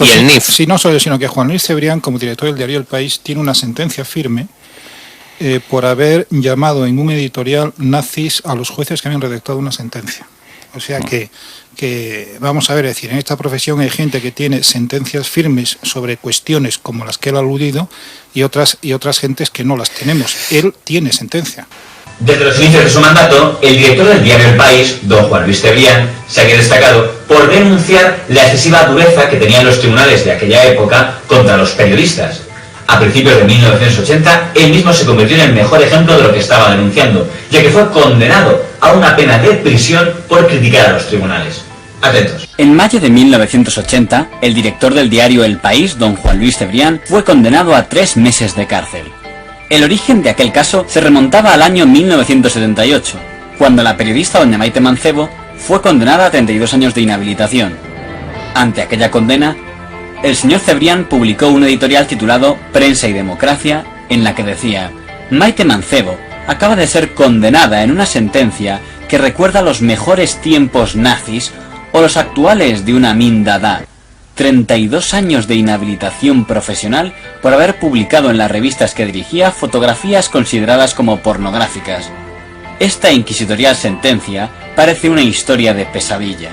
Correcto. y el NIF. Sí, no solo, sino que Juan Luis Cebrián, como director del diario El País, tiene una sentencia firme por haber llamado en un editorial nazis a los jueces que habían redactado una sentencia. O sea que vamos a ver, es decir, en esta profesión hay gente que tiene sentencias firmes sobre cuestiones como las que él ha aludido y otras gentes que no las tenemos. Él tiene sentencia. Desde los inicios de su mandato, el director del diario El País, don Juan Luis Cebrián, se había destacado por denunciar la excesiva dureza que tenían los tribunales de aquella época contra los periodistas. A principios de 1980, él mismo se convirtió en el mejor ejemplo de lo que estaba denunciando, ya que fue condenado a una pena de prisión por criticar a los tribunales. Atentos. En mayo de 1980, el director del diario El País, don Juan Luis Cebrián, fue condenado a 3 meses de cárcel. El origen de aquel caso se remontaba al año 1978, cuando la periodista doña Maite Mancebo fue condenada a 32 años de inhabilitación. Ante aquella condena, el señor Cebrián publicó un editorial titulado Prensa y Democracia, en la que decía: Maite Mancebo acaba de ser condenada en una sentencia que recuerda los mejores tiempos nazis o los actuales de una Amin Dada. 32 años de inhabilitación profesional por haber publicado en las revistas que dirigía fotografías consideradas como pornográficas. Esta inquisitorial sentencia parece una historia de pesadilla.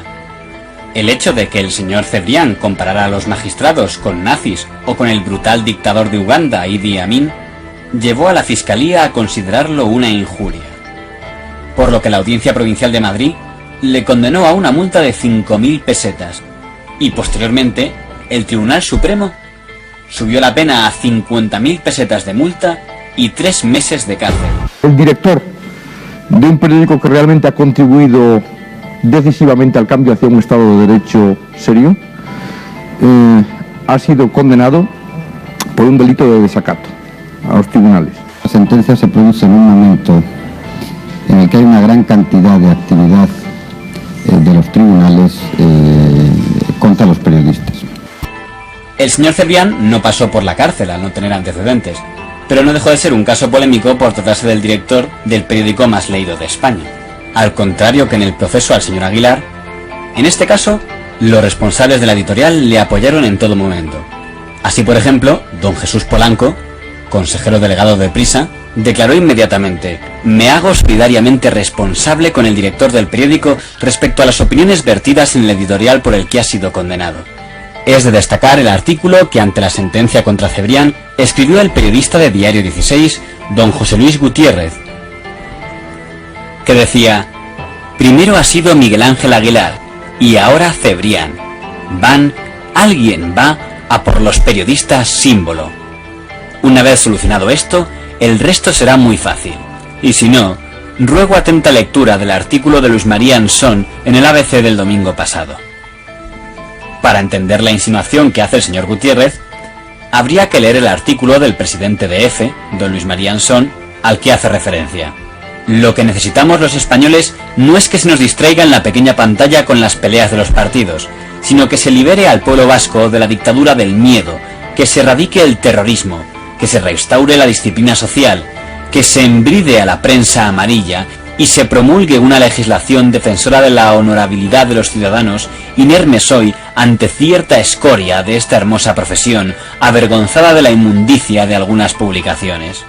El hecho de que el señor Cebrián comparara a los magistrados con nazis o con el brutal dictador de Uganda, Idi Amin, llevó a la Fiscalía a considerarlo una injuria. Por lo que la Audiencia Provincial de Madrid le condenó a una multa de 5.000 pesetas y posteriormente el Tribunal Supremo subió la pena a 50.000 pesetas de multa y 3 meses de cárcel. El director de un periódico que realmente ha contribuido decisivamente al cambio hacia un Estado de Derecho serio ha sido condenado por un delito de desacato a los tribunales. La sentencia se produce en un momento en el que hay una gran cantidad de actividad de los tribunales contra los periodistas. El señor Cebrián no pasó por la cárcel al no tener antecedentes, pero no dejó de ser un caso polémico por tratarse del director del periódico más leído de España. Al contrario que en el proceso al señor Aguilar, en este caso, los responsables de la editorial le apoyaron en todo momento. Así, por ejemplo, don Jesús Polanco, consejero delegado de Prisa, declaró inmediatamente: me hago solidariamente responsable con el director del periódico respecto a las opiniones vertidas en el editorial por el que ha sido condenado. Es de destacar el artículo que ante la sentencia contra Cebrián escribió el periodista de Diario 16, don José Luis Gutiérrez, que decía: primero ha sido Miguel Ángel Aguilar y ahora Cebrián. Alguien va a por los periodistas símbolo. Una vez solucionado esto, el resto será muy fácil. Y si no, ruego atenta lectura del artículo de Luis María Ansón en el ABC del domingo pasado. Para entender la insinuación que hace el señor Gutiérrez, habría que leer el artículo del presidente de EFE, don Luis María Ansón, al que hace referencia. Lo que necesitamos los españoles no es que se nos distraiga en la pequeña pantalla con las peleas de los partidos, sino que se libere al pueblo vasco de la dictadura del miedo, que se erradique el terrorismo, que se restaure la disciplina social, que se embride a la prensa amarilla y se promulgue una legislación defensora de la honorabilidad de los ciudadanos, inermes hoy ante cierta escoria de esta hermosa profesión, avergonzada de la inmundicia de algunas publicaciones.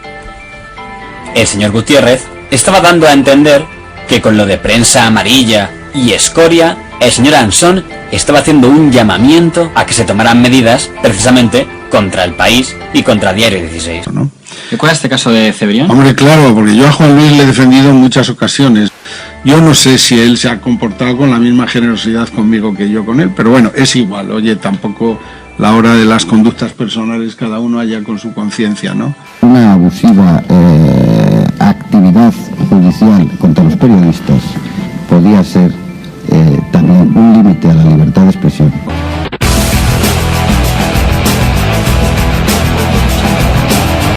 El señor Gutiérrez estaba dando a entender que con lo de prensa amarilla y escoria, el señor Ansón estaba haciendo un llamamiento a que se tomaran medidas precisamente contra El País y contra Diario 16. ¿No? ¿Recuerda este caso de Cebrián? Hombre, claro, porque yo a Juan Luis le he defendido en muchas ocasiones. Yo no sé si él se ha comportado con la misma generosidad conmigo que yo con él, pero bueno, es igual. Oye, tampoco la hora de las conductas personales cada uno haya con su conciencia, ¿no? Una abusiva actividad judicial contra los periodistas podía ser también un límite a la libertad de expresión.